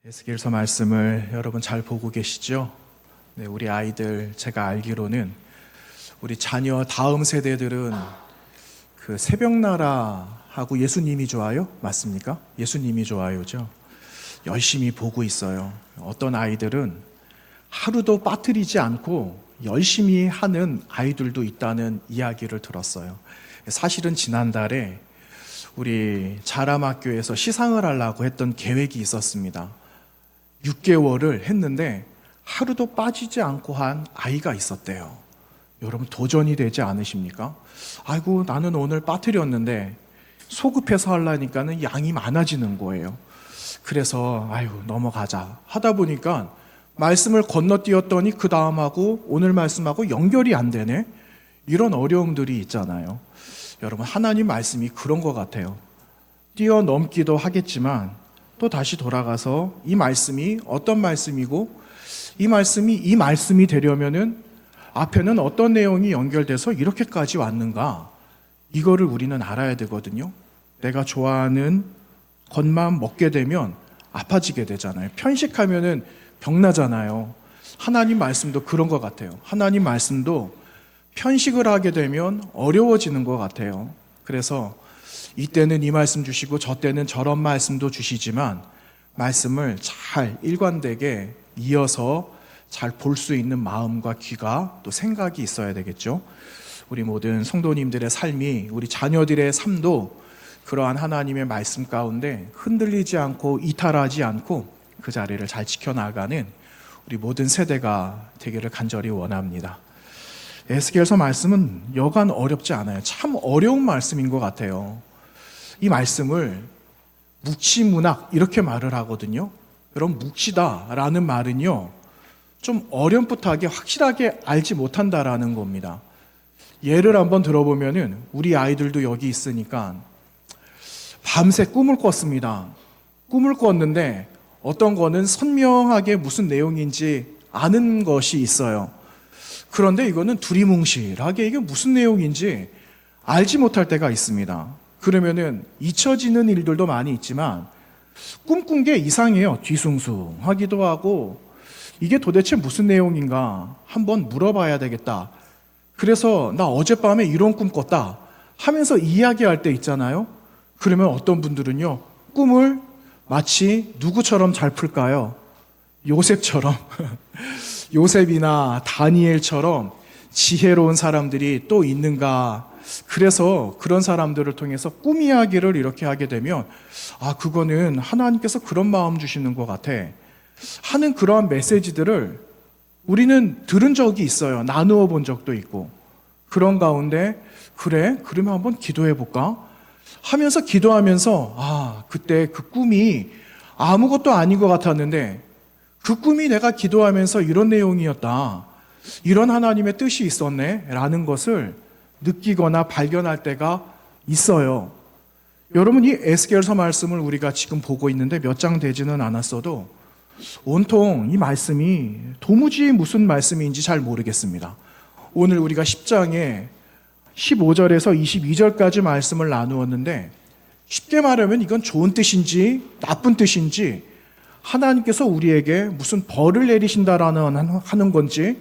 에스겔서 말씀을 여러분 잘 보고 계시죠? 네, 우리 아이들 제가 알기로는 우리 자녀 다음 세대들은 그 새벽나라하고 예수님이 좋아요? 맞습니까? 예수님이 좋아요죠? 열심히 보고 있어요. 어떤 아이들은 하루도 빠뜨리지 않고 열심히 하는 아이들도 있다는 이야기를 들었어요. 사실은 지난달에 우리 자람학교에서 시상을 하려고 했던 계획이 있었습니다. 6개월을 했는데 하루도 빠지지 않고 한 아이가 있었대요. 여러분 도전이 되지 않으십니까? 아이고 나는 오늘 빠뜨렸는데 소급해서 하려니까는 양이 많아지는 거예요. 그래서 아유 넘어가자 하다 보니까 말씀을 건너뛰었더니 그 다음하고 오늘 말씀하고 연결이 안 되네. 이런 어려움들이 있잖아요. 여러분 하나님 말씀이 그런 것 같아요. 뛰어넘기도 하겠지만 또 다시 돌아가서 이 말씀이 어떤 말씀이고 이 말씀이 되려면은 앞에는 어떤 내용이 연결돼서 이렇게까지 왔는가, 이거를 우리는 알아야 되거든요. 내가 좋아하는 것만 먹게 되면 아파지게 되잖아요. 편식하면은 병나잖아요. 하나님 말씀도 그런 것 같아요. 하나님 말씀도 편식을 하게 되면 어려워지는 것 같아요. 그래서 이때는 이 말씀 주시고 저 때는 저런 말씀도 주시지만 말씀을 잘 일관되게 이어서 잘 볼 수 있는 마음과 귀가 또 생각이 있어야 되겠죠. 우리 모든 성도님들의 삶이, 우리 자녀들의 삶도 그러한 하나님의 말씀 가운데 흔들리지 않고 이탈하지 않고 그 자리를 잘 지켜나가는 우리 모든 세대가 되기를 간절히 원합니다. 에스겔서 말씀은 여간 어렵지 않아요. 참 어려운 말씀인 것 같아요. 이 말씀을 묵시문학 이렇게 말을 하거든요. 여러분 묵시다라는 말은요 좀 어렴풋하게 확실하게 알지 못한다라는 겁니다. 예를 한번 들어보면은 우리 아이들도 여기 있으니까 밤새 꿈을 꿨습니다. 꿈을 꿨는데 어떤 거는 선명하게 무슨 내용인지 아는 것이 있어요. 그런데 이거는 두리뭉실하게 이게 무슨 내용인지 알지 못할 때가 있습니다. 그러면은 잊혀지는 일들도 많이 있지만 꿈꾼 게 이상해요. 뒤숭숭하기도 하고 이게 도대체 무슨 내용인가 한번 물어봐야 되겠다. 그래서 나 어젯밤에 이런 꿈 꿨다 하면서 이야기할 때 있잖아요. 그러면 어떤 분들은요 꿈을 마치 누구처럼 잘 풀까요? 요셉처럼 요셉이나 다니엘처럼 지혜로운 사람들이 또 있는가. 그래서 그런 사람들을 통해서 꿈 이야기를 이렇게 하게 되면 아 그거는 하나님께서 그런 마음 주시는 것 같아 하는 그러한 메시지들을 우리는 들은 적이 있어요. 나누어 본 적도 있고. 그런 가운데 그래? 그러면 한번 기도해 볼까? 하면서 기도하면서 아 그때 그 꿈이 아무것도 아닌 것 같았는데 그 꿈이 내가 기도하면서 이런 내용이었다. 이런 하나님의 뜻이 있었네 라는 것을 느끼거나 발견할 때가 있어요. 여러분 이 에스겔서 말씀을 우리가 지금 보고 있는데 몇 장 되지는 않았어도 온통 이 말씀이 도무지 무슨 말씀인지 잘 모르겠습니다. 오늘 우리가 10장에 15절에서 22절까지 말씀을 나누었는데 쉽게 말하면 이건 좋은 뜻인지 나쁜 뜻인지 하나님께서 우리에게 무슨 벌을 내리신다라는 하는 건지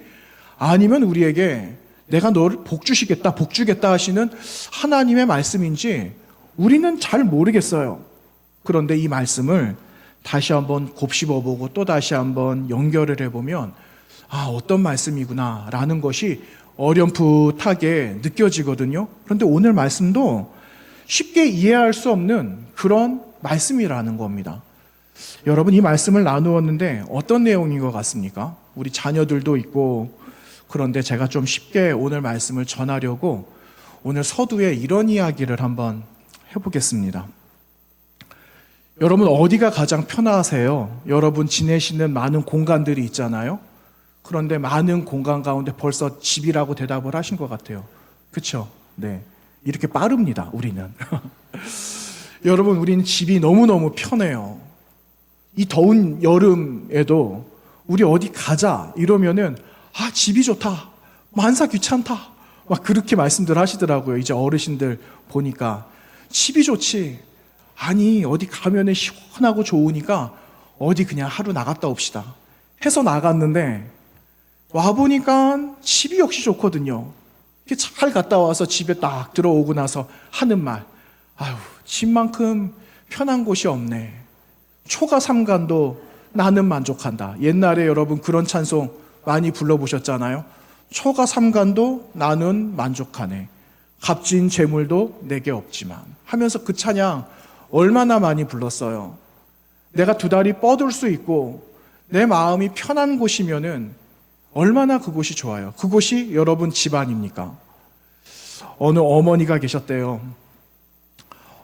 아니면 우리에게 내가 너를 복 주시겠다, 복 주겠다 하시는 하나님의 말씀인지 우리는 잘 모르겠어요. 그런데 이 말씀을 다시 한번 곱씹어보고 또 다시 한번 연결을 해보면 아 어떤 말씀이구나 라는 것이 어렴풋하게 느껴지거든요. 그런데 오늘 말씀도 쉽게 이해할 수 없는 그런 말씀이라는 겁니다. 여러분 이 말씀을 나누었는데 어떤 내용인 것 같습니까? 우리 자녀들도 있고 그런데 제가 좀 쉽게 오늘 말씀을 전하려고 오늘 서두에 이런 이야기를 한번 해보겠습니다. 여러분 어디가 가장 편하세요? 여러분 지내시는 많은 공간들이 있잖아요. 그런데 많은 공간 가운데 벌써 집이라고 대답을 하신 것 같아요. 그렇죠? 네, 이렇게 빠릅니다 우리는. 여러분 우리는 집이 너무너무 편해요. 이 더운 여름에도 우리 어디 가자 이러면은 아 집이 좋다, 만사 귀찮다 막 그렇게 말씀들 하시더라고요. 이제 어르신들 보니까 집이 좋지. 아니 어디 가면은 시원하고 좋으니까 어디 그냥 하루 나갔다 옵시다 해서 나갔는데 와보니까 집이 역시 좋거든요. 이렇게 잘 갔다 와서 집에 딱 들어오고 나서 하는 말, 아유, 집만큼 편한 곳이 없네. 초가 삼간도 나는 만족한다. 옛날에 여러분 그런 찬송 많이 불러보셨잖아요. 초가 삼간도 나는 만족하네. 값진 재물도 내게 없지만 하면서 그 찬양 얼마나 많이 불렀어요. 내가 두 다리 뻗을 수 있고 내 마음이 편한 곳이면은 얼마나 그곳이 좋아요. 그곳이 여러분 집 아닙니까? 어느 어머니가 계셨대요.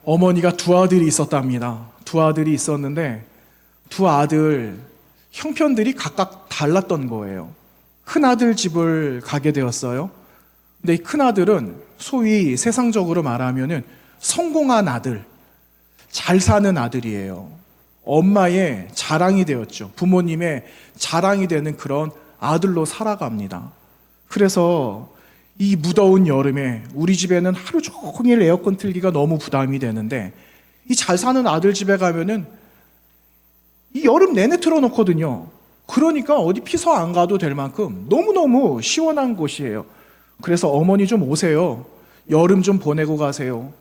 어머니가 두 아들이 있었답니다. 두 아들이 있었는데 두 아들 형편들이 각각 달랐던 거예요. 큰 아들 집을 가게 되었어요. 근데 이 큰 아들은 소위 세상적으로 말하면은 성공한 아들, 잘 사는 아들이에요. 엄마의 자랑이 되었죠. 부모님의 자랑이 되는 그런 아들로 살아갑니다. 그래서 이 무더운 여름에 우리 집에는 하루 종일 에어컨 틀기가 너무 부담이 되는데 이 잘 사는 아들 집에 가면은 이 여름 내내 틀어놓거든요. 그러니까 어디 피서 안 가도 될 만큼 너무너무 시원한 곳이에요. 그래서 어머니 좀 오세요. 여름 좀 보내고 가세요.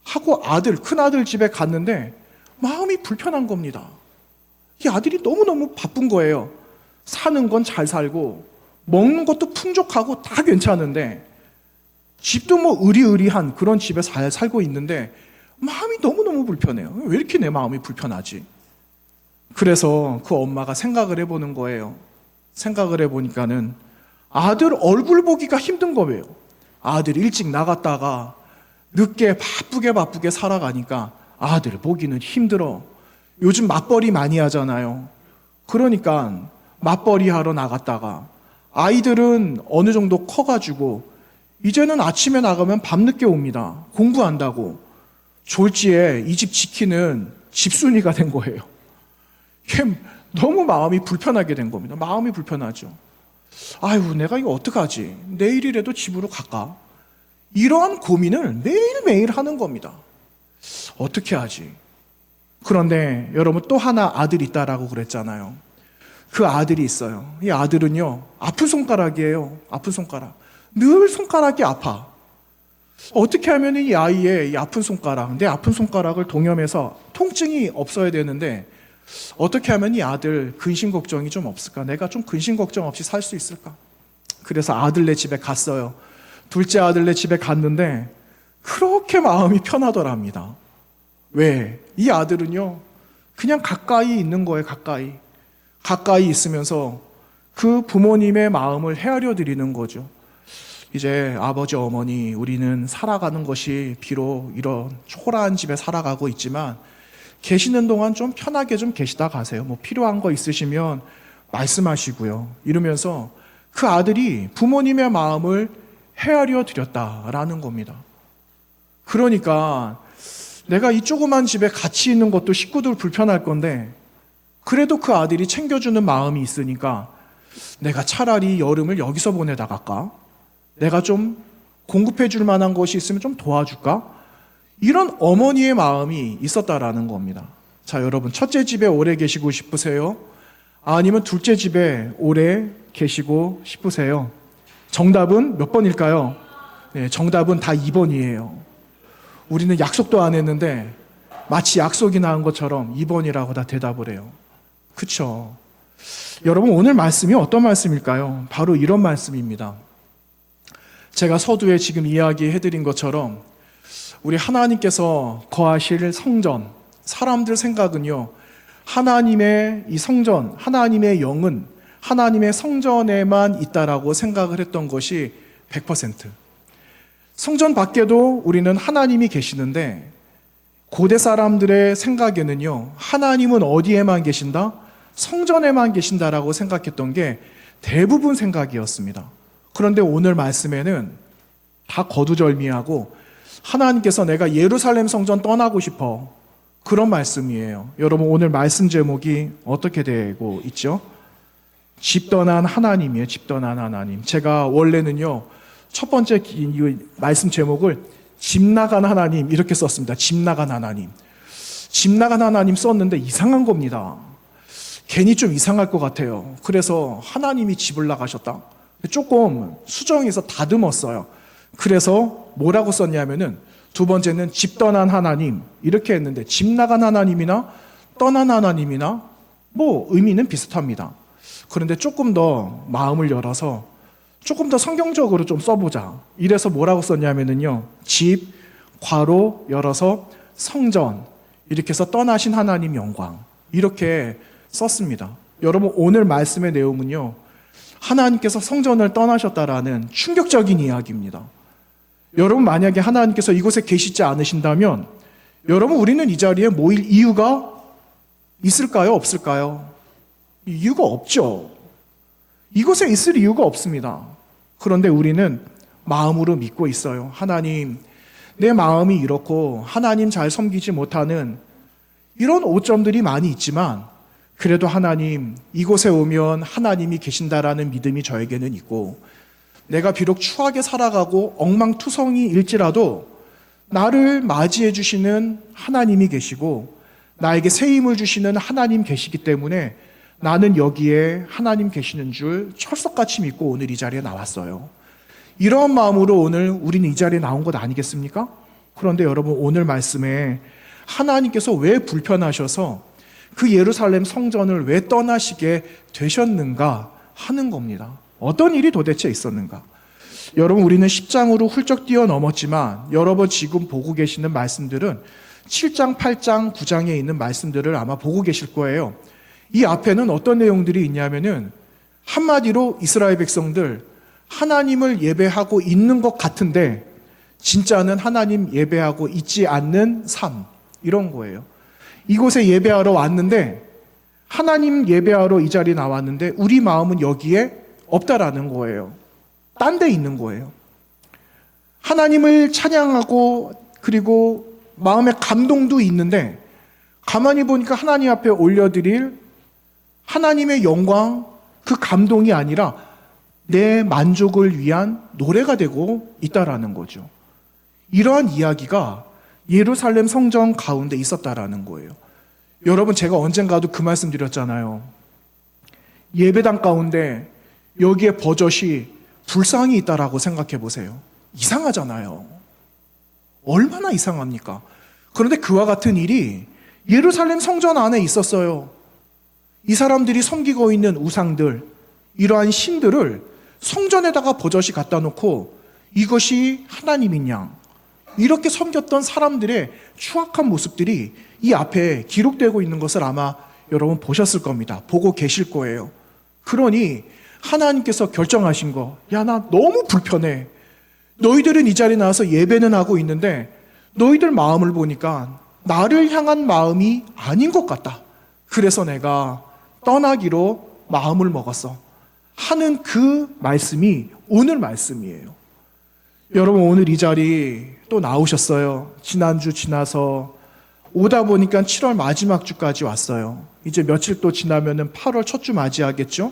하고 큰 아들 집에 갔는데 마음이 불편한 겁니다. 이 아들이 너무너무 바쁜 거예요. 사는 건 잘 살고 먹는 것도 풍족하고 다 괜찮은데 집도 뭐 의리의리한 그런 집에 잘 살고 있는데 마음이 너무너무 불편해요. 왜 이렇게 내 마음이 불편하지? 그래서 그 엄마가 생각을 해보는 거예요. 생각을 해보니까는 아들 얼굴 보기가 힘든 거예요. 아들 일찍 나갔다가 늦게 바쁘게 살아가니까 아들 보기는 힘들어. 요즘 맞벌이 많이 하잖아요. 그러니까 맞벌이 하러 나갔다가 아이들은 어느 정도 커가지고 이제는 아침에 나가면 밤늦게 옵니다. 공부한다고. 졸지에 이 집 지키는 집순이가 된 거예요. 너무 마음이 불편하게 된 겁니다. 마음이 불편하죠. 아유, 내가 이거 어떡하지? 내일이라도 집으로 갈까? 이러한 고민을 매일매일 하는 겁니다. 어떻게 하지? 그런데 여러분 또 하나 아들이 있다라고 그랬잖아요. 그 아들이 있어요. 이 아들은요, 아픈 손가락이에요. 아픈 손가락. 늘 손가락이 아파. 어떻게 하면 이 아이의 이 아픈 손가락, 내 아픈 손가락을 동염해서 통증이 없어야 되는데 어떻게 하면 이 아들 근심 걱정이 좀 없을까? 내가 좀 근심 걱정 없이 살 수 있을까? 그래서 아들네 집에 갔어요. 둘째 아들네 집에 갔는데 그렇게 마음이 편하더랍니다. 왜? 이 아들은요, 그냥 가까이 있는 거예요. 가까이 있으면서 그 부모님의 마음을 헤아려 드리는 거죠. 이제 아버지, 어머니, 우리는 살아가는 것이 비록 이런 초라한 집에 살아가고 있지만 계시는 동안 좀 편하게 좀 계시다 가세요. 뭐 필요한 거 있으시면 말씀하시고요. 이러면서 그 아들이 부모님의 마음을 헤아려 드렸다라는 겁니다. 그러니까 내가 이 조그만 집에 같이 있는 것도 식구들 불편할 건데 그래도 그 아들이 챙겨주는 마음이 있으니까 내가 차라리 여름을 여기서 보내다 갈까? 내가 좀 공급해 줄 만한 것이 있으면 좀 도와줄까? 이런 어머니의 마음이 있었다라는 겁니다. 자, 여러분, 첫째 집에 오래 계시고 싶으세요? 아니면 둘째 집에 오래 계시고 싶으세요? 정답은 몇 번일까요? 네, 정답은 다 2번이에요. 우리는 약속도 안 했는데 마치 약속이 나온 것처럼 2번이라고 다 대답을 해요. 그쵸? 여러분, 오늘 말씀이 어떤 말씀일까요? 바로 이런 말씀입니다. 제가 서두에 지금 이야기해드린 것처럼 우리 하나님께서 거하실 성전, 사람들 생각은요, 하나님의 이 성전, 하나님의 영은 하나님의 성전에만 있다라고 생각을 했던 것이 100%. 성전 밖에도 우리는 하나님이 계시는데 고대 사람들의 생각에는요, 하나님은 어디에만 계신다? 성전에만 계신다라고 생각했던 게 대부분 생각이었습니다. 그런데 오늘 말씀에는 다 거두절미하고 하나님께서 내가 예루살렘 성전 떠나고 싶어, 그런 말씀이에요. 여러분, 오늘 말씀 제목이 어떻게 되고 있죠? 집 떠난 하나님이에요. 집 떠난 하나님. 제가 원래는요, 첫 번째 이 말씀 제목을 집 나간 하나님 이렇게 썼습니다. 집 나간 하나님. 집 나간 하나님 썼는데 이상한 겁니다. 괜히 좀 이상할 것 같아요. 그래서 하나님이 집을 나가셨다. 조금 수정해서 다듬었어요. 그래서 뭐라고 썼냐면은 두 번째는 집 떠난 하나님 이렇게 했는데 집 나간 하나님이나 떠난 하나님이나 뭐 의미는 비슷합니다. 그런데 조금 더 마음을 열어서 조금 더 성경적으로 좀 써보자. 이래서 뭐라고 썼냐면은요. 집, 괄호 열어서 성전 이렇게 해서 떠나신 하나님 영광 이렇게 썼습니다. 여러분 오늘 말씀의 내용은요. 하나님께서 성전을 떠나셨다라는 충격적인 이야기입니다. 여러분 만약에 하나님께서 이곳에 계시지 않으신다면 여러분 우리는 이 자리에 모일 이유가 있을까요? 없을까요? 이유가 없죠. 이곳에 있을 이유가 없습니다. 그런데 우리는 마음으로 믿고 있어요. 하나님, 내 마음이 이렇고 하나님 잘 섬기지 못하는 이런 오점들이 많이 있지만 그래도 하나님, 이곳에 오면 하나님이 계신다라는 믿음이 저에게는 있고 내가 비록 추하게 살아가고 엉망투성이일지라도 나를 맞이해 주시는 하나님이 계시고 나에게 새 힘을 주시는 하나님 계시기 때문에 나는 여기에 하나님 계시는 줄 철석같이 믿고 오늘 이 자리에 나왔어요. 이런 마음으로 오늘 우리는 이 자리에 나온 것 아니겠습니까? 그런데 여러분 오늘 말씀에 하나님께서 왜 불편하셔서 그 예루살렘 성전을 왜 떠나시게 되셨는가 하는 겁니다. 어떤 일이 도대체 있었는가? 여러분 우리는 10장으로 훌쩍 뛰어넘었지만 여러분 지금 보고 계시는 말씀들은 7장, 8장, 9장에 있는 말씀들을 아마 보고 계실 거예요. 이 앞에는 어떤 내용들이 있냐면은 한마디로 이스라엘 백성들 하나님을 예배하고 있는 것 같은데 진짜는 하나님 예배하고 있지 않는 삶 이런 거예요. 이곳에 예배하러 왔는데 하나님 예배하러 이 자리에 나왔는데 우리 마음은 여기에 없다라는 거예요. 딴 데 있는 거예요. 하나님을 찬양하고 그리고 마음의 감동도 있는데 가만히 보니까 하나님 앞에 올려드릴 하나님의 영광, 그 감동이 아니라 내 만족을 위한 노래가 되고 있다라는 거죠. 이러한 이야기가 예루살렘 성전 가운데 있었다라는 거예요. 여러분 제가 언젠가도 그 말씀 드렸잖아요. 예배당 가운데 여기에 버젓이 불상이 있다라고 생각해 보세요. 이상하잖아요. 얼마나 이상합니까? 그런데 그와 같은 일이 예루살렘 성전 안에 있었어요. 이 사람들이 섬기고 있는 우상들, 이러한 신들을 성전에다가 버젓이 갖다 놓고 이것이 하나님인 양 이렇게 섬겼던 사람들의 추악한 모습들이 이 앞에 기록되고 있는 것을 아마 여러분 보셨을 겁니다. 보고 계실 거예요. 그러니 하나님께서 결정하신 거, 야, 나 너무 불편해. 너희들은 이 자리에 나와서 예배는 하고 있는데 너희들 마음을 보니까 나를 향한 마음이 아닌 것 같다. 그래서 내가 떠나기로 마음을 먹었어. 하는 그 말씀이 오늘 말씀이에요. 여러분 오늘 이 자리 또 나오셨어요. 지난주 지나서 오다 보니까 7월 마지막 주까지 왔어요. 이제 며칠 또 지나면은 8월 첫 주 맞이하겠죠?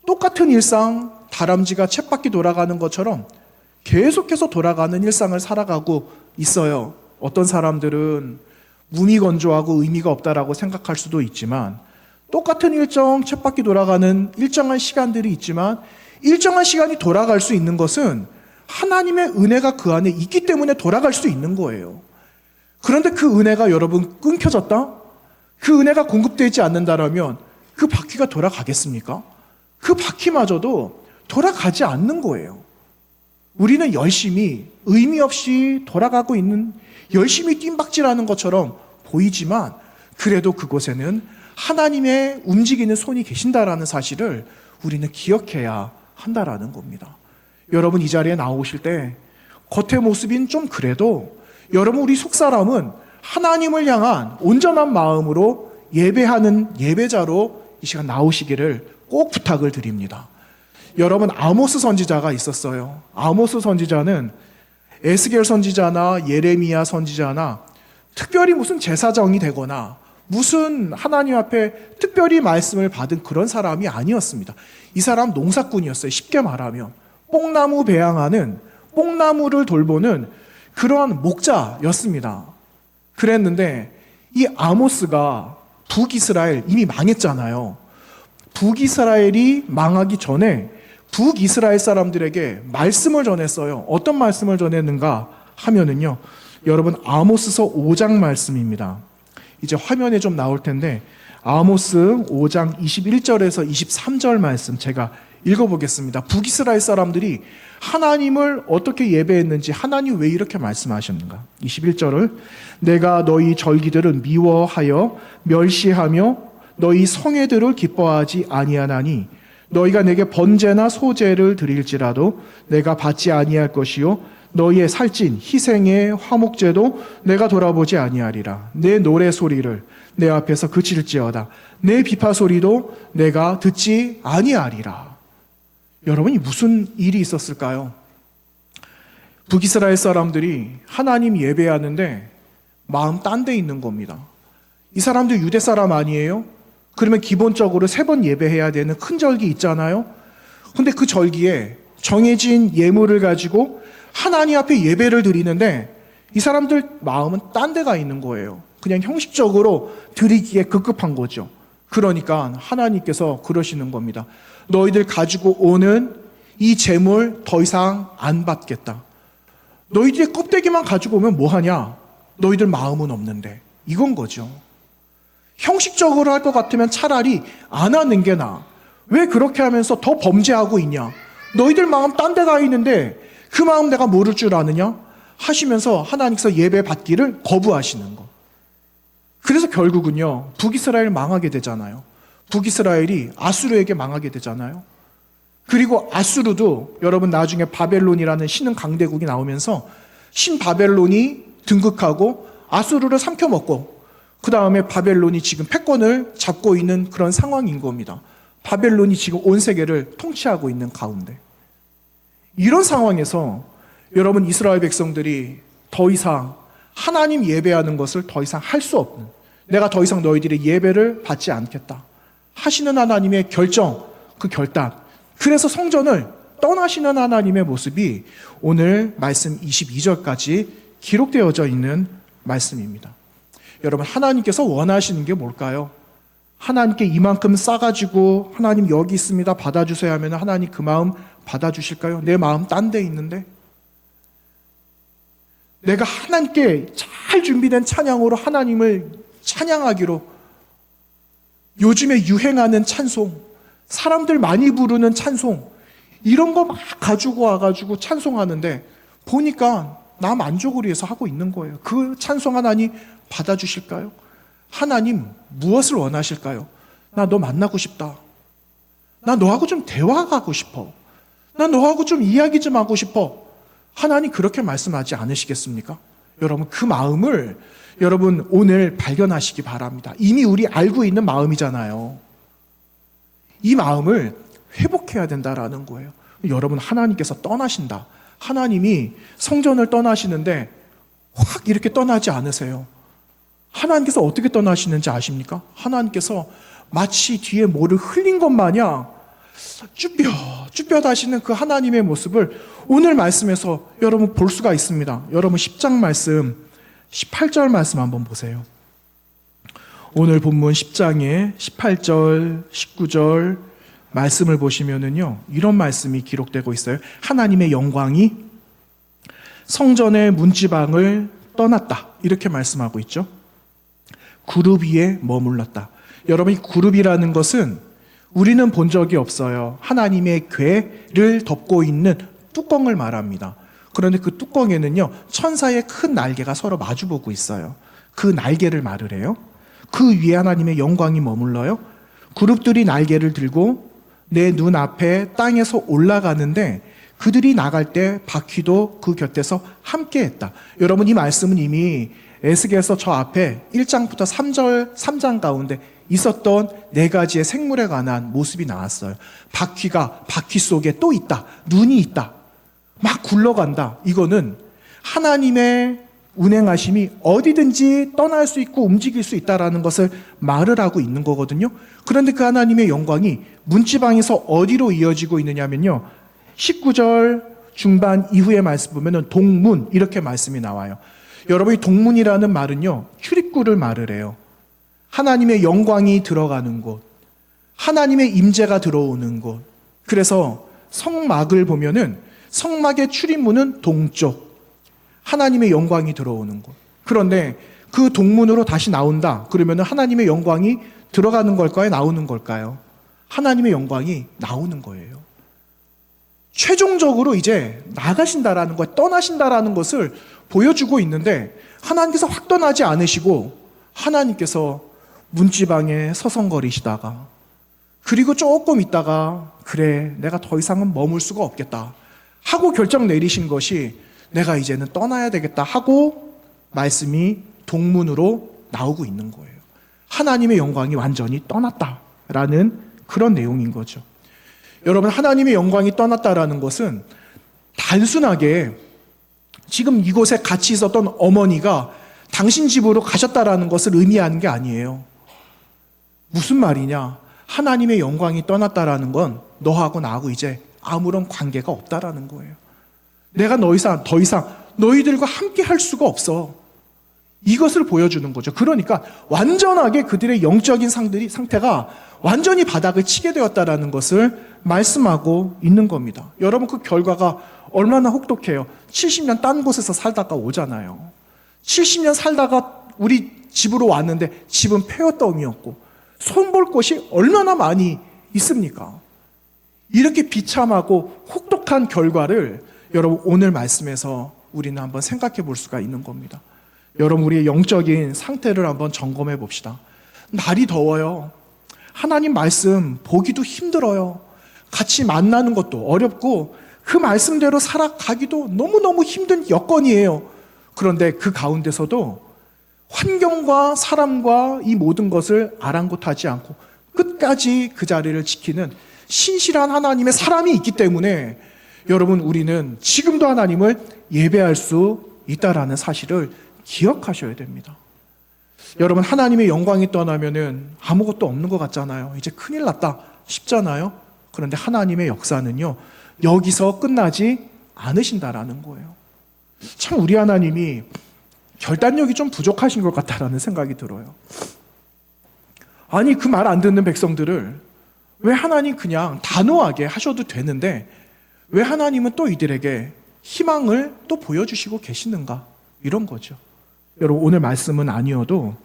똑같은 일상, 다람쥐가 쳇바퀴 돌아가는 것처럼 계속해서 돌아가는 일상을 살아가고 있어요. 어떤 사람들은 무미건조하고 의미가 없다라고 생각할 수도 있지만 똑같은 일정, 쳇바퀴 돌아가는 일정한 시간들이 있지만 일정한 시간이 돌아갈 수 있는 것은 하나님의 은혜가 그 안에 있기 때문에 돌아갈 수 있는 거예요. 그런데 그 은혜가 여러분 끊겨졌다? 그 은혜가 공급되지 않는다라면 그 바퀴가 돌아가겠습니까? 그 바퀴마저도 돌아가지 않는 거예요. 우리는 열심히 의미 없이 돌아가고 있는 열심히 뜀박질하는 것처럼 보이지만 그래도 그곳에는 하나님의 움직이는 손이 계신다라는 사실을 우리는 기억해야 한다라는 겁니다. 여러분 이 자리에 나오실 때 겉의 모습인 좀 그래도 여러분 우리 속사람은 하나님을 향한 온전한 마음으로 예배하는 예배자로 이 시간 나오시기를 꼭 부탁을 드립니다. 여러분 아모스 선지자가 있었어요. 아모스 선지자는 에스겔 선지자나 예레미야 선지자나 특별히 무슨 제사장이 되거나 무슨 하나님 앞에 특별히 말씀을 받은 그런 사람이 아니었습니다. 이 사람 농사꾼이었어요. 쉽게 말하면 뽕나무 배양하는 뽕나무를 돌보는 그러한 목자였습니다. 그랬는데 이 아모스가 북이스라엘 이미 망했잖아요. 북이스라엘이 망하기 전에 북이스라엘 사람들에게 말씀을 전했어요. 어떤 말씀을 전했는가 하면은요, 여러분 아모스서 5장 말씀입니다. 이제 화면에 좀 나올 텐데 아모스 5장 21절에서 23절 말씀 제가 읽어보겠습니다. 북이스라엘 사람들이 하나님을 어떻게 예배했는지, 하나님 왜 이렇게 말씀하셨는가. 21절을 내가 너희 절기들을 미워하여 멸시하며 너희 성회들을 기뻐하지 아니하나니 너희가 내게 번제나 소제를 드릴지라도 내가 받지 아니할 것이요 너희의 살찐 희생의 화목제도 내가 돌아보지 아니하리라. 내 노래 소리를 내 앞에서 그칠지어다. 내 비파 소리도 내가 듣지 아니하리라. 여러분이 무슨 일이 있었을까요? 북이스라엘 사람들이 하나님 예배하는데 마음 딴 데 있는 겁니다. 이 사람들 유대 사람 아니에요? 그러면 기본적으로 3번 예배해야 되는 큰 절기 있잖아요. 근데 그 절기에 정해진 예물을 가지고 하나님 앞에 예배를 드리는데 이 사람들 마음은 딴 데가 있는 거예요. 그냥 형식적으로 드리기에 급급한 거죠. 그러니까 하나님께서 그러시는 겁니다. 너희들 가지고 오는 이 재물 더 이상 안 받겠다. 너희들의 껍데기만 가지고 오면 뭐하냐? 너희들 마음은 없는데. 이건 거죠. 형식적으로 할 것 같으면 차라리 안 하는 게 나아. 왜 그렇게 하면서 더 범죄하고 있냐? 너희들 마음 딴 데 가 있는데 그 마음 내가 모를 줄 아느냐? 하시면서 하나님께서 예배 받기를 거부하시는 거. 그래서 결국은요, 북이스라엘 망하게 되잖아요. 북이스라엘이 아수르에게 망하게 되잖아요. 그리고 아수르도 여러분 나중에 바벨론이라는 신흥 강대국이 나오면서 신바벨론이 등극하고 아수르를 삼켜먹고 그 다음에 바벨론이 지금 패권을 잡고 있는 그런 상황인 겁니다. 바벨론이 지금 온 세계를 통치하고 있는 가운데. 이런 상황에서 여러분 이스라엘 백성들이 더 이상 하나님 예배하는 것을 더 이상 할 수 없는, 내가 더 이상 너희들의 예배를 받지 않겠다 하시는 하나님의 결정, 그 결단, 그래서 성전을 떠나시는 하나님의 모습이 오늘 말씀 22절까지 기록되어져 있는 말씀입니다. 여러분 하나님께서 원하시는 게 뭘까요? 하나님께 이만큼 싸가지고 하나님 여기 있습니다 받아주세요 하면 하나님 그 마음 받아주실까요? 내 마음 딴 데 있는데 내가 하나님께 잘 준비된 찬양으로 하나님을 찬양하기로, 요즘에 유행하는 찬송, 사람들 많이 부르는 찬송, 이런 거 막 가지고 와가지고 찬송하는데 보니까 나 만족을 위해서 하고 있는 거예요. 그 찬송 하나님 받아주실까요? 하나님 무엇을 원하실까요? 나 너 만나고 싶다. 나 너하고 좀 대화하고 싶어. 나 너하고 좀 이야기 좀 하고 싶어. 하나님 그렇게 말씀하지 않으시겠습니까? 여러분 그 마음을 여러분 오늘 발견하시기 바랍니다. 이미 우리 알고 있는 마음이잖아요. 이 마음을 회복해야 된다라는 거예요. 여러분 하나님께서 떠나신다. 하나님이 성전을 떠나시는데 확 이렇게 떠나지 않으세요. 하나님께서 어떻게 떠나시는지 아십니까? 하나님께서 마치 뒤에 뭐를 흘린 것 마냥 쭈뼛 하시는 그 하나님의 모습을 오늘 말씀에서 여러분 볼 수가 있습니다. 여러분 10장 말씀 18절 말씀 한번 보세요. 오늘 본문 10장의 18절 19절 말씀을 보시면은요, 이런 말씀이 기록되고 있어요. 하나님의 영광이 성전의 문지방을 떠났다 이렇게 말씀하고 있죠. 구룹 위에 머물렀다. 여러분 이 구룹이라는 것은 우리는 본 적이 없어요. 하나님의 궤를 덮고 있는 뚜껑을 말합니다. 그런데 그 뚜껑에는요, 천사의 큰 날개가 서로 마주보고 있어요. 그 날개를 말을 해요. 그 위에 하나님의 영광이 머물러요. 그룹들이 날개를 들고 내 눈앞에 땅에서 올라가는데 그들이 나갈 때 바퀴도 그 곁에서 함께 했다. 여러분 이 말씀은 이미 에스겔서 저 앞에 1장부터 3장 가운데 있었던 4가지의 생물에 관한 모습이 나왔어요. 바퀴가 바퀴 속에 또 있다. 눈이 있다. 막 굴러간다. 이거는 하나님의 운행하심이 어디든지 떠날 수 있고 움직일 수 있다라는 것을 말을 하고 있는 거거든요. 그런데 그 하나님의 영광이 문지방에서 어디로 이어지고 있느냐면요, 19절 중반 이후의 말씀 보면은 동문 이렇게 말씀이 나와요. 여러분 이 동문이라는 말은요 출입구를 말을 해요. 하나님의 영광이 들어가는 곳, 하나님의 임재가 들어오는 곳. 그래서 성막을 보면은 성막의 출입문은 동쪽, 하나님의 영광이 들어오는 곳. 그런데 그 동문으로 다시 나온다 그러면은 하나님의 영광이 들어가는 걸까요? 나오는 걸까요? 하나님의 영광이 나오는 거예요. 최종적으로 이제 나가신다라는 것, 떠나신다라는 것을 보여주고 있는데 하나님께서 확 떠나지 않으시고 하나님께서 문지방에 서성거리시다가 그리고 조금 있다가 그래 내가 더 이상은 머물 수가 없겠다 하고 결정 내리신 것이 내가 이제는 떠나야 되겠다 하고 말씀이 동문으로 나오고 있는 거예요. 하나님의 영광이 완전히 떠났다라는 그런 내용인 거죠. 여러분, 하나님의 영광이 떠났다라는 것은 단순하게 지금 이곳에 같이 있었던 어머니가 당신 집으로 가셨다라는 것을 의미하는 게 아니에요. 무슨 말이냐? 하나님의 영광이 떠났다라는 건 너하고 나하고 이제 아무런 관계가 없다라는 거예요. 내가 더 이상 너희들과 함께 할 수가 없어. 이것을 보여주는 거죠. 그러니까 완전하게 그들의 영적인 상태가 완전히 바닥을 치게 되었다라는 것을 말씀하고 있는 겁니다. 여러분, 그 결과가 얼마나 혹독해요. 70년 딴 곳에서 살다가 오잖아요. 70년 살다가 우리 집으로 왔는데 집은 폐허덩이였고 손볼 곳이 얼마나 많이 있습니까? 이렇게 비참하고 혹독한 결과를 여러분 오늘 말씀에서 우리는 한번 생각해 볼 수가 있는 겁니다. 여러분, 우리의 영적인 상태를 한번 점검해 봅시다. 날이 더워요. 하나님 말씀 보기도 힘들어요. 같이 만나는 것도 어렵고 그 말씀대로 살아가기도 너무너무 힘든 여건이에요. 그런데 그 가운데서도 환경과 사람과 이 모든 것을 아랑곳하지 않고 끝까지 그 자리를 지키는 신실한 하나님의 사람이 있기 때문에 여러분, 우리는 지금도 하나님을 예배할 수 있다라는 사실을 기억하셔야 됩니다. 여러분, 하나님의 영광이 떠나면은 아무것도 없는 것 같잖아요. 이제 큰일 났다 싶잖아요. 그런데 하나님의 역사는요, 여기서 끝나지 않으신다라는 거예요. 참 우리 하나님이 결단력이 좀 부족하신 것 같다라는 생각이 들어요. 아니, 그 말 안 듣는 백성들을 왜 하나님 그냥 단호하게 하셔도 되는데 왜 하나님은 또 이들에게 희망을 또 보여주시고 계시는가? 이런 거죠. 여러분, 오늘 말씀은 아니어도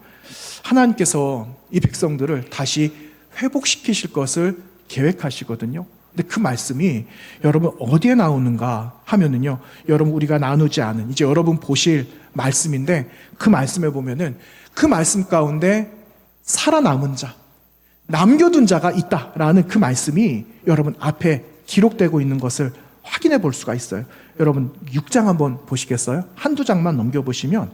하나님께서 이 백성들을 다시 회복시키실 것을 계획하시거든요. 근데 그 말씀이 여러분 어디에 나오는가 하면은요, 여러분 우리가 나누지 않은 이제 여러분 보실 말씀인데 그 말씀에 보면은 그 말씀 가운데 살아남은 자, 남겨둔 자가 있다라는 그 말씀이 여러분 앞에 기록되고 있는 것을 확인해 볼 수가 있어요. 여러분 6장 한번 보시겠어요? 한두 장만 넘겨보시면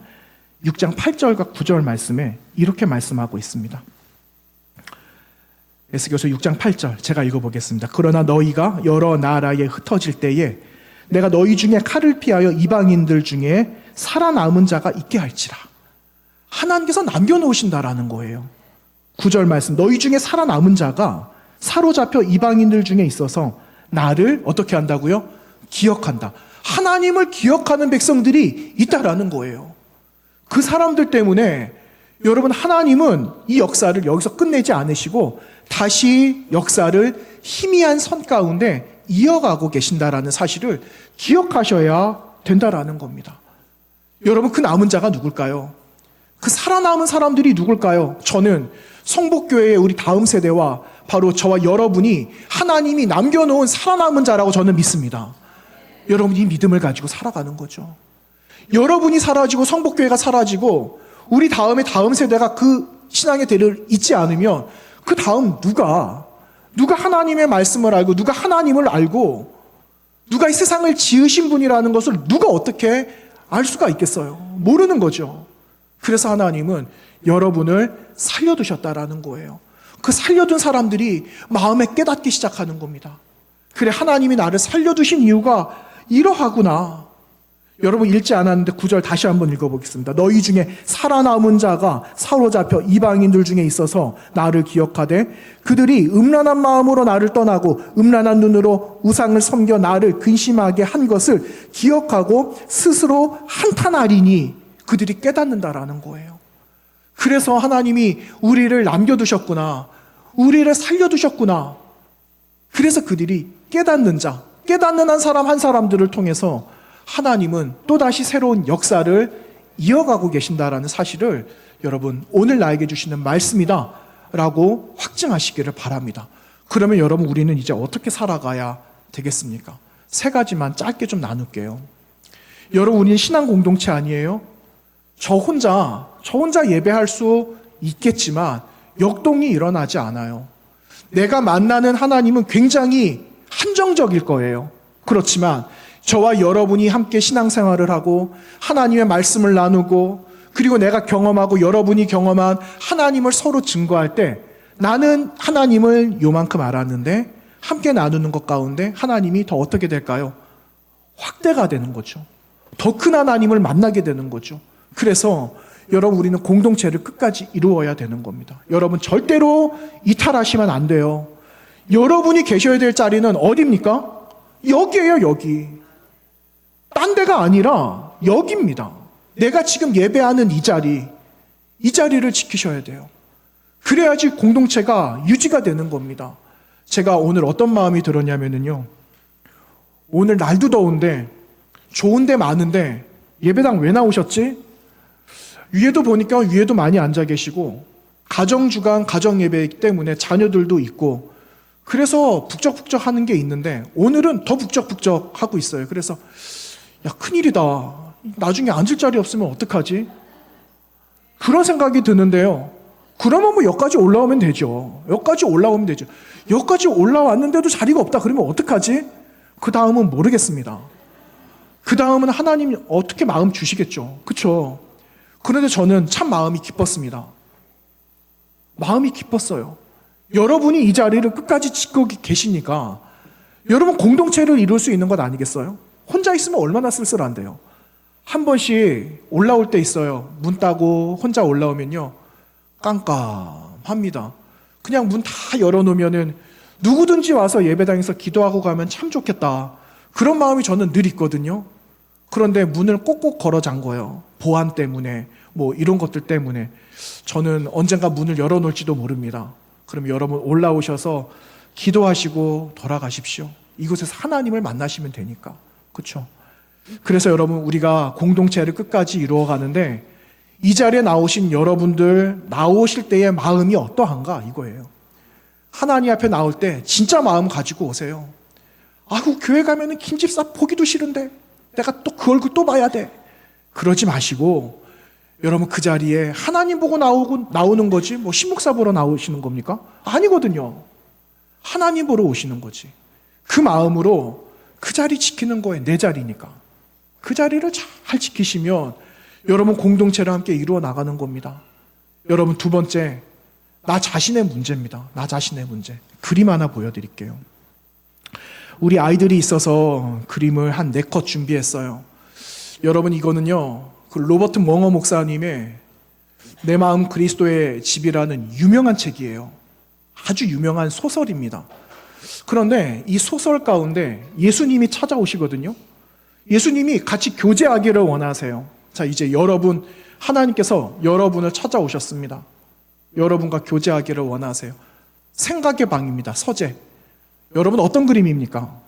6장 8절과 9절 말씀에 이렇게 말씀하고 있습니다. 에스겔서 6장 8절 제가 읽어보겠습니다. 그러나 너희가 여러 나라에 흩어질 때에 내가 너희 중에 칼을 피하여 이방인들 중에 살아남은 자가 있게 할지라. 하나님께서 남겨놓으신다라는 거예요. 9절 말씀, 너희 중에 살아남은 자가 사로잡혀 이방인들 중에 있어서 나를 어떻게 한다고요? 기억한다. 하나님을 기억하는 백성들이 있다라는 거예요. 그 사람들 때문에 여러분, 하나님은 이 역사를 여기서 끝내지 않으시고 다시 역사를 희미한 선 가운데 이어가고 계신다라는 사실을 기억하셔야 된다라는 겁니다. 여러분, 그 남은 자가 누굴까요? 그 살아남은 사람들이 누굴까요? 저는 성복교회의 우리 다음 세대와 바로 저와 여러분이 하나님이 남겨놓은 살아남은 자라고 저는 믿습니다. 여러분, 이 믿음을 가지고 살아가는 거죠. 여러분이 사라지고 성복교회가 사라지고 우리 다음 세대가 그 신앙의 대를 잊지 않으면 그 다음 누가 하나님의 말씀을 알고 누가 하나님을 알고 누가 이 세상을 지으신 분이라는 것을 누가 어떻게 알 수가 있겠어요? 모르는 거죠. 그래서 하나님은 여러분을 살려두셨다라는 거예요. 그 살려둔 사람들이 마음에 깨닫기 시작하는 겁니다. 그래, 하나님이 나를 살려두신 이유가 이러하구나. 여러분 읽지 않았는데 9절 다시 한번 읽어보겠습니다. 너희 중에 살아남은 자가 사로잡혀 이방인들 중에 있어서 나를 기억하되 그들이 음란한 마음으로 나를 떠나고 음란한 눈으로 우상을 섬겨 나를 근심하게 한 것을 기억하고 스스로 한탄하리니 그들이 깨닫는다라는 거예요. 그 그래서 하나님이 우리를 남겨두셨구나. 우리를 살려두셨구나. 그래서 그들이 깨닫는 자, 깨닫는 한 사람 한 사람들을 통해서 하나님은 또다시 새로운 역사를 이어가고 계신다라는 사실을 여러분 오늘 나에게 주시는 말씀이다 라고 확증하시기를 바랍니다. 그러면 여러분 우리는 이제 어떻게 살아가야 되겠습니까? 세 가지만 짧게 좀 나눌게요. 여러분 우리는 신앙 공동체 아니에요? 저 혼자 예배할 수 있겠지만 역동이 일어나지 않아요. 내가 만나는 하나님은 굉장히 한정적일 거예요. 그렇지만 저와 여러분이 함께 신앙생활을 하고 하나님의 말씀을 나누고 그리고 내가 경험하고 여러분이 경험한 하나님을 서로 증거할 때 나는 하나님을 요만큼 알았는데 함께 나누는 것 가운데 하나님이 더 어떻게 될까요? 확대가 되는 거죠. 더 큰 하나님을 만나게 되는 거죠. 그래서 여러분 우리는 공동체를 끝까지 이루어야 되는 겁니다. 여러분 절대로 이탈하시면 안 돼요. 여러분이 계셔야 될 자리는 어디입니까? 여기예요, 여기. 딴 데가 아니라 여기입니다. 내가 지금 예배하는 이 자리를 지키셔야 돼요. 그래야지 공동체가 유지가 되는 겁니다. 제가 오늘 어떤 마음이 들었냐면요. 오늘 날도 더운데 좋은 데 많은데 예배당 왜 나오셨지? 위에도 보니까 위에도 많이 앉아 계시고 가정주간 가정예배이기 때문에 자녀들도 있고 그래서 북적북적 하는 게 있는데 오늘은 더 북적북적 하고 있어요. 그래서 야 큰일이다. 나중에 앉을 자리 없으면 어떡하지? 그런 생각이 드는데요. 그러면 뭐 여기까지 올라오면 되죠. 여기까지 올라왔는데도 자리가 없다. 그러면 어떡하지? 그 다음은 모르겠습니다. 그 다음은 하나님 어떻게 마음 주시겠죠. 그렇죠? 그런데 저는 참 마음이 기뻤습니다. 마음이 기뻤어요. 여러분이 이 자리를 끝까지 지키고 계시니까 여러분 공동체를 이룰 수 있는 것 아니겠어요? 혼자 있으면 얼마나 쓸쓸한데요. 한 번씩 올라올 때 있어요. 문 따고 혼자 올라오면요. 깜깜합니다. 그냥 문 다 열어놓으면은 누구든지 와서 예배당에서 기도하고 가면 참 좋겠다. 그런 마음이 저는 늘 있거든요. 그런데 문을 꼭꼭 걸어 잠궈요. 보안 때문에 뭐 이런 것들 때문에 저는 언젠가 문을 열어놓을지도 모릅니다. 그럼 여러분 올라오셔서 기도하시고 돌아가십시오. 이곳에서 하나님을 만나시면 되니까. 그렇죠? 그래서 여러분 우리가 공동체를 끝까지 이루어가는데 이 자리에 나오신 여러분들 나오실 때의 마음이 어떠한가 이거예요. 하나님 앞에 나올 때 진짜 마음 가지고 오세요. 아이고 교회 가면은 김집사 보기도 싫은데 내가 또 그 얼굴 또 봐야 돼. 그러지 마시고 여러분 그 자리에 하나님 보고 나오는 거지 뭐 신목사 보러 나오시는 겁니까? 아니거든요. 하나님 보러 오시는 거지. 그 마음으로 그 자리 지키는 거에 내 자리니까 그 자리를 잘 지키시면 여러분 공동체를 함께 이루어 나가는 겁니다. 여러분 두 번째 나 자신의 문제입니다. 나 자신의 문제. 그림 하나 보여드릴게요. 우리 아이들이 있어서 그림을 한 4컷 준비했어요. 여러분 이거는요 그 로버트 멍어 목사님의 내 마음 그리스도의 집이라는 유명한 책이에요. 아주 유명한 소설입니다. 그런데 이 소설 가운데 예수님이 찾아오시거든요. 예수님이 같이 교제하기를 원하세요. 자 이제 여러분 하나님께서 여러분을 찾아오셨습니다. 여러분과 교제하기를 원하세요. 생각의 방입니다. 서재. 여러분 어떤 그림입니까?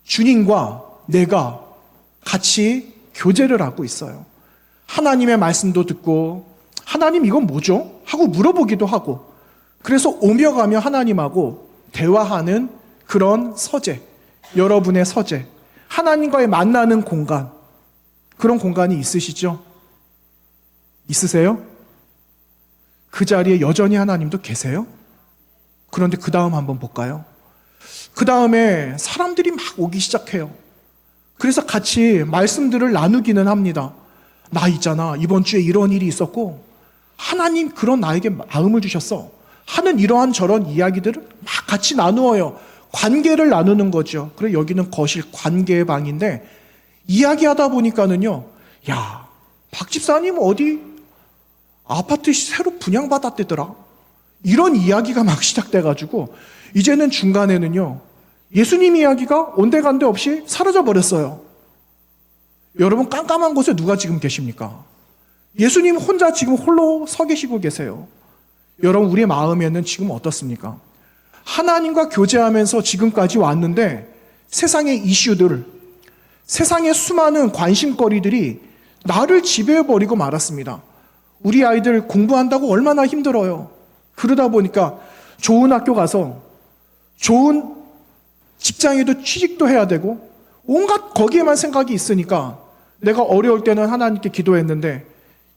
주님과 내가 같이 교제를 하고 있어요. 하나님의 말씀도 듣고 하나님 이건 뭐죠? 하고 물어보기도 하고 그래서 오며 가며 하나님하고 대화하는 그런 서재. 여러분의 서재. 하나님과의 만나는 공간. 그런 공간이 있으시죠? 있으세요? 그 자리에 여전히 하나님도 계세요? 그런데 그 다음 한번 볼까요? 그 다음에 사람들이 막 오기 시작해요. 그래서 같이 말씀들을 나누기는 합니다. 나 있잖아. 이번 주에 이런 일이 있었고 하나님 그런 나에게 마음을 주셨어. 하는 이러한 저런 이야기들을 막 같이 나누어요. 관계를 나누는 거죠. 그리고 여기는 거실 관계의 방인데 이야기하다 보니까는요. 야, 박 집사님 어디 아파트 새로 분양받았대더라. 이런 이야기가 막 시작돼가지고 이제는 중간에는요. 예수님 이야기가 온데간데 없이 사라져 버렸어요. 여러분 깜깜한 곳에 누가 지금 계십니까? 예수님 혼자 지금 홀로 서 계시고 계세요. 여러분, 우리의 마음에는 지금 어떻습니까? 하나님과 교제하면서 지금까지 왔는데 세상의 이슈들, 세상의 수많은 관심거리들이 나를 지배해버리고 말았습니다. 우리 아이들 공부한다고 얼마나 힘들어요. 그러다 보니까 좋은 학교 가서 좋은 직장에도 취직도 해야 되고 온갖 거기에만 생각이 있으니까 내가 어려울 때는 하나님께 기도했는데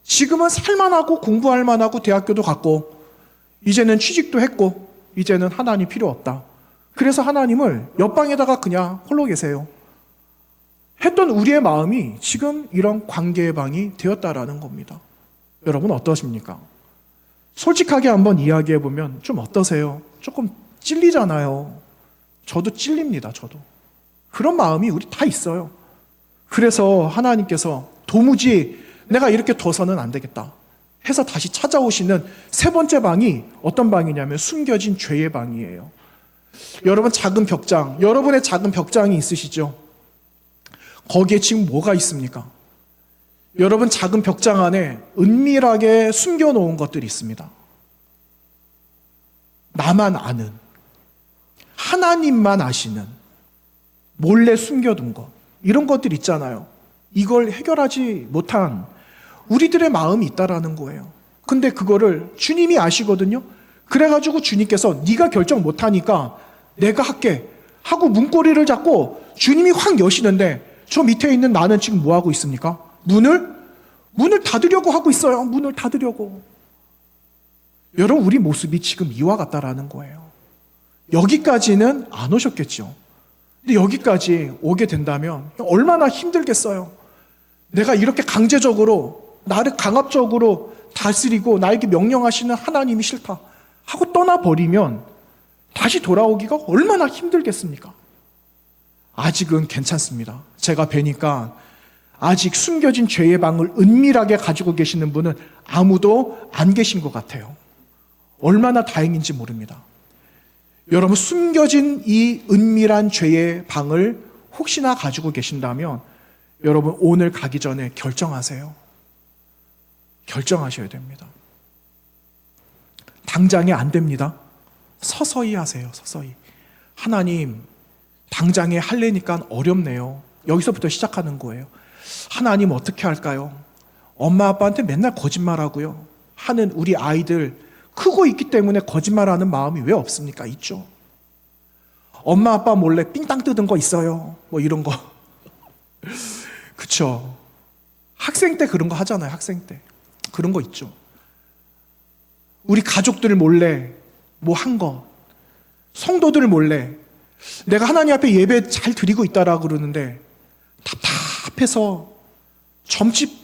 지금은 살만하고 공부할 만하고 대학교도 갔고 이제는 취직도 했고 이제는 하나님 필요 없다. 그래서 하나님을 옆방에다가 그냥 홀로 계세요. 했던 우리의 마음이 지금 이런 관계의 방이 되었다라는 겁니다. 여러분 어떠십니까? 솔직하게 한번 이야기해 보면 좀 어떠세요? 조금 찔리잖아요. 저도 찔립니다. 저도. 그런 마음이 우리 다 있어요. 그래서 하나님께서 도무지 내가 이렇게 둬서는 안 되겠다 해서 다시 찾아오시는 세 번째 방이 어떤 방이냐면 숨겨진 죄의 방이에요. 여러분 작은 벽장, 여러분의 작은 벽장이 있으시죠? 거기에 지금 뭐가 있습니까? 여러분 작은 벽장 안에 은밀하게 숨겨놓은 것들이 있습니다. 나만 아는, 하나님만 아시는, 몰래 숨겨둔 것, 이런 것들 있잖아요. 이걸 해결하지 못한 우리들의 마음이 있다라는 거예요. 근데 그거를 주님이 아시거든요. 그래가지고 주님께서 네가 결정 못하니까 내가 할게 하고 문고리를 잡고 주님이 확 여시는데 저 밑에 있는 나는 지금 뭐 하고 있습니까? 문을 닫으려고 하고 있어요. 문을 닫으려고. 여러분 우리 모습이 지금 이와 같다라는 거예요. 여기까지는 안 오셨겠죠. 근데 여기까지 오게 된다면 얼마나 힘들겠어요. 내가 이렇게 강제적으로 나를 강압적으로 다스리고 나에게 명령하시는 하나님이 싫다 하고 떠나버리면 다시 돌아오기가 얼마나 힘들겠습니까? 아직은 괜찮습니다. 제가 뵈니까 아직 숨겨진 죄의 방을 은밀하게 가지고 계시는 분은 아무도 안 계신 것 같아요. 얼마나 다행인지 모릅니다. 여러분 숨겨진 이 은밀한 죄의 방을 혹시나 가지고 계신다면 여러분 오늘 가기 전에 결정하세요. 결정하셔야 됩니다. 당장에 안 됩니다. 서서히 하세요. 서서히. 하나님 당장에 할래니까 어렵네요. 여기서부터 시작하는 거예요. 하나님 어떻게 할까요? 엄마 아빠한테 맨날 거짓말하고요 하는 우리 아이들 크고 있기 때문에 거짓말하는 마음이 왜 없습니까? 있죠. 엄마 아빠 몰래 삥땅 뜯은 거 있어요. 뭐 이런 거. 그쵸. 학생 때 그런 거 하잖아요. 학생 때 그런 거 있죠. 우리 가족들 몰래 뭐 한 거, 성도들 몰래 내가 하나님 앞에 예배 잘 드리고 있다라고 그러는데 답답해서 점집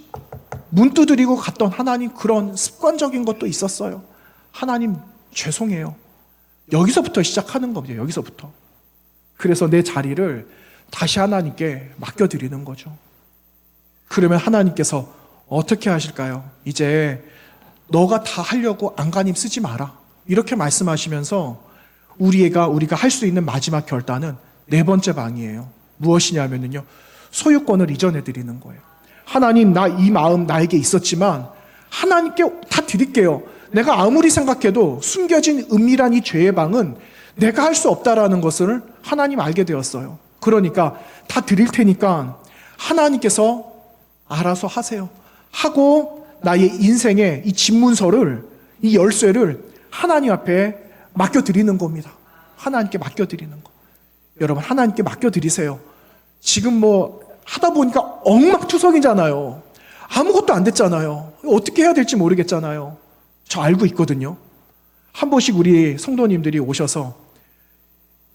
문 두드리고 갔던 하나님 그런 습관적인 것도 있었어요. 하나님 죄송해요. 여기서부터 시작하는 겁니다. 여기서부터. 그래서 내 자리를 다시 하나님께 맡겨드리는 거죠. 그러면 하나님께서 어떻게 하실까요? 이제 너가 다 하려고 안간힘 쓰지 마라. 이렇게 말씀하시면서 우리가 할 수 있는 마지막 결단은 네 번째 방이에요. 무엇이냐면요. 소유권을 이전해 드리는 거예요. 하나님, 나 이 마음 나에게 있었지만 하나님께 다 드릴게요. 내가 아무리 생각해도 숨겨진 은밀한 이 죄의 방은 내가 할 수 없다라는 것을 하나님 알게 되었어요. 그러니까 다 드릴 테니까 하나님께서 알아서 하세요. 하고 나의 인생의 이 집문서를, 이 열쇠를 하나님 앞에 맡겨드리는 겁니다. 하나님께 맡겨드리는 거. 여러분 하나님께 맡겨드리세요. 지금 뭐 하다 보니까 엉망투성이잖아요. 아무것도 안 됐잖아요. 어떻게 해야 될지 모르겠잖아요. 저 알고 있거든요. 한 번씩 우리 성도님들이 오셔서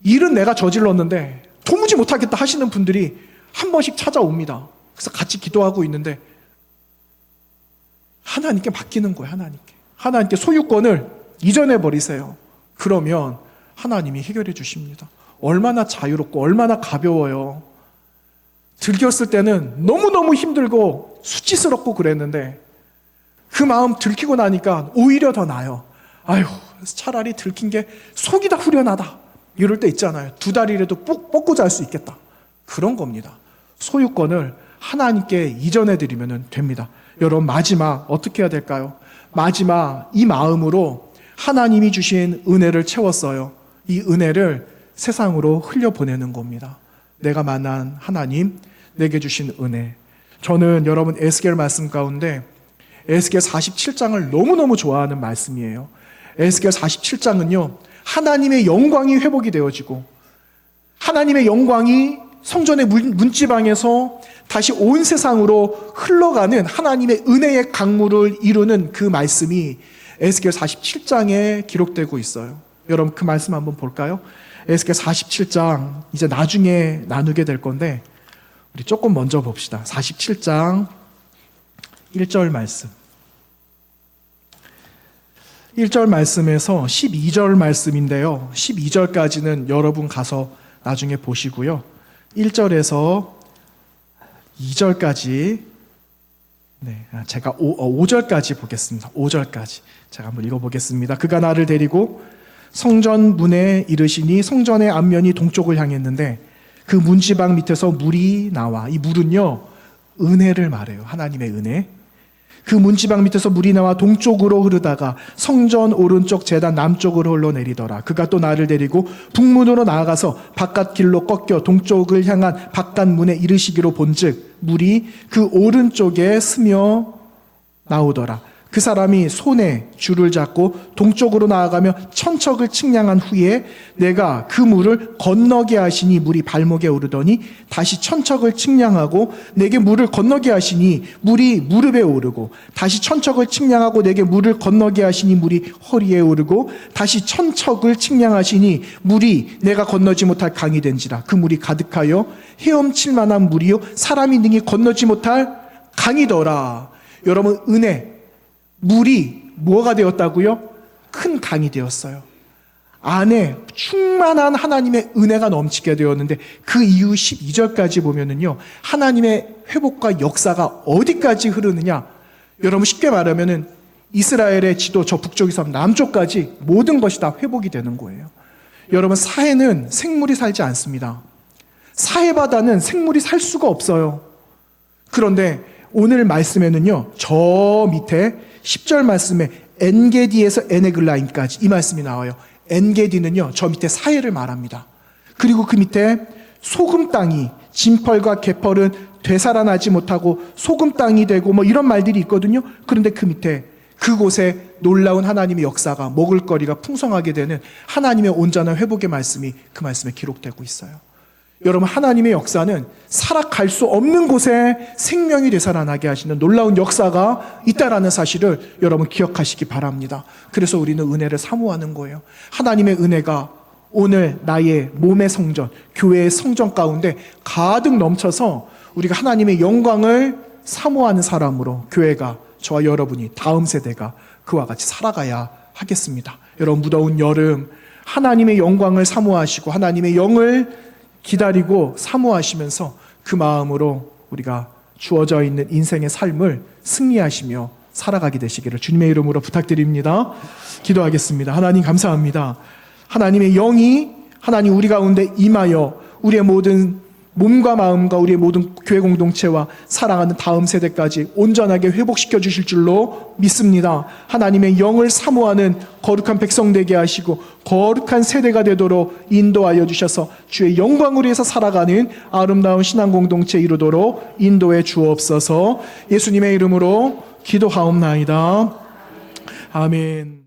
일은 내가 저질렀는데 도무지 못하겠다 하시는 분들이 한 번씩 찾아옵니다. 그래서 같이 기도하고 있는데 하나님께 맡기는 거예요. 하나님께 소유권을 이전해 버리세요. 그러면 하나님이 해결해 주십니다. 얼마나 자유롭고 얼마나 가벼워요. 들켰을 때는 너무너무 힘들고 수치스럽고 그랬는데 그 마음 들키고 나니까 오히려 더 나아요. 아유, 차라리 들킨 게 속이 다 후련하다. 이럴 때 있잖아요. 두 다리라도 뻗고 잘 수 있겠다. 그런 겁니다. 소유권을 하나님께 이전해 드리면 됩니다. 여러분, 마지막 어떻게 해야 될까요? 마지막 이 마음으로 하나님이 주신 은혜를 채웠어요. 이 은혜를 세상으로 흘려보내는 겁니다. 내가 만난 하나님, 내게 주신 은혜. 저는 여러분 에스겔 말씀 가운데 에스겔 47장을 너무너무 좋아하는 말씀이에요. 에스겔 47장은요, 하나님의 영광이 회복이 되어지고 하나님의 영광이 성전의 문지방에서 다시 온 세상으로 흘러가는 하나님의 은혜의 강물을 이루는 그 말씀이 에스겔 47장에 기록되고 있어요. 여러분, 그 말씀 한번 볼까요? 에스겔 47장 이제 나중에 나누게 될 건데 우리 조금 먼저 봅시다. 47장 1절 말씀. 1절 말씀에서 12절 말씀인데요. 12절까지는 여러분 가서 나중에 보시고요. 1절에서 2절까지 제가 5절까지 보겠습니다. 5절까지 제가 한번 읽어보겠습니다. 그가 나를 데리고 성전 문에 이르시니 성전의 앞면이 동쪽을 향했는데 그 문지방 밑에서 물이 나와, 이 물은요 은혜를 말해요. 하나님의 은혜. 그 문지방 밑에서 물이 나와 동쪽으로 흐르다가 성전 오른쪽 제단 남쪽으로 흘러내리더라. 그가 또 나를 데리고 북문으로 나아가서 바깥 길로 꺾여 동쪽을 향한 바깥 문에 이르시기로 본즉 물이 그 오른쪽에 스며 나오더라. 그 사람이 손에 줄을 잡고 동쪽으로 나아가며 천척을 측량한 후에 내가 그 물을 건너게 하시니 물이 발목에 오르더니 다시 천척을 측량하고 내게 물을 건너게 하시니 물이 무릎에 오르고 다시 천척을 측량하고 내게 물을 건너게 하시니 물이 허리에 오르고 다시 천척을 측량하시니 물이 내가 건너지 못할 강이 된지라. 그 물이 가득하여 헤엄칠 만한 물이요 사람이 능히 건너지 못할 강이더라. 여러분, 은혜, 물이 뭐가 되었다고요? 큰 강이 되었어요. 안에 충만한 하나님의 은혜가 넘치게 되었는데 그 이후 12절까지 보면은요, 하나님의 회복과 역사가 어디까지 흐르느냐? 여러분, 쉽게 말하면은 이스라엘의 지도 저 북쪽에서 남쪽까지 모든 것이 다 회복이 되는 거예요. 여러분, 사해는 생물이 살지 않습니다. 사해바다는 생물이 살 수가 없어요. 그런데 오늘 말씀에는요, 저 밑에 10절 말씀에 엔게디에서 에네글라임까지 이 말씀이 나와요. 엔게디는요, 저 밑에 사해를 말합니다. 그리고 그 밑에 소금 땅이, 진펄과 개펄은 되살아나지 못하고 소금 땅이 되고 뭐 이런 말들이 있거든요. 그런데 그 밑에 그곳에 놀라운 하나님의 역사가, 먹을거리가 풍성하게 되는 하나님의 온전한 회복의 말씀이 그 말씀에 기록되고 있어요. 여러분, 하나님의 역사는 살아갈 수 없는 곳에 생명이 되살아나게 하시는 놀라운 역사가 있다라는 사실을 여러분 기억하시기 바랍니다. 그래서 우리는 은혜를 사모하는 거예요. 하나님의 은혜가 오늘 나의 몸의 성전, 교회의 성전 가운데 가득 넘쳐서 우리가 하나님의 영광을 사모하는 사람으로 교회가, 저와 여러분이, 다음 세대가 그와 같이 살아가야 하겠습니다. 여러분, 무더운 여름 하나님의 영광을 사모하시고 하나님의 영을 기다리고 사모하시면서 그 마음으로 우리가 주어져 있는 인생의 삶을 승리하시며 살아가게 되시기를 주님의 이름으로 부탁드립니다. 기도하겠습니다. 하나님, 감사합니다. 하나님의 영이 하나님 우리 가운데 임하여 우리의 모든 몸과 마음과 우리의 모든 교회 공동체와 사랑하는 다음 세대까지 온전하게 회복시켜 주실 줄로 믿습니다. 하나님의 영을 사모하는 거룩한 백성 되게 하시고 거룩한 세대가 되도록 인도하여 주셔서 주의 영광을 위해서 살아가는 아름다운 신앙 공동체 이루도록 인도해 주옵소서. 예수님의 이름으로 기도하옵나이다. 아멘.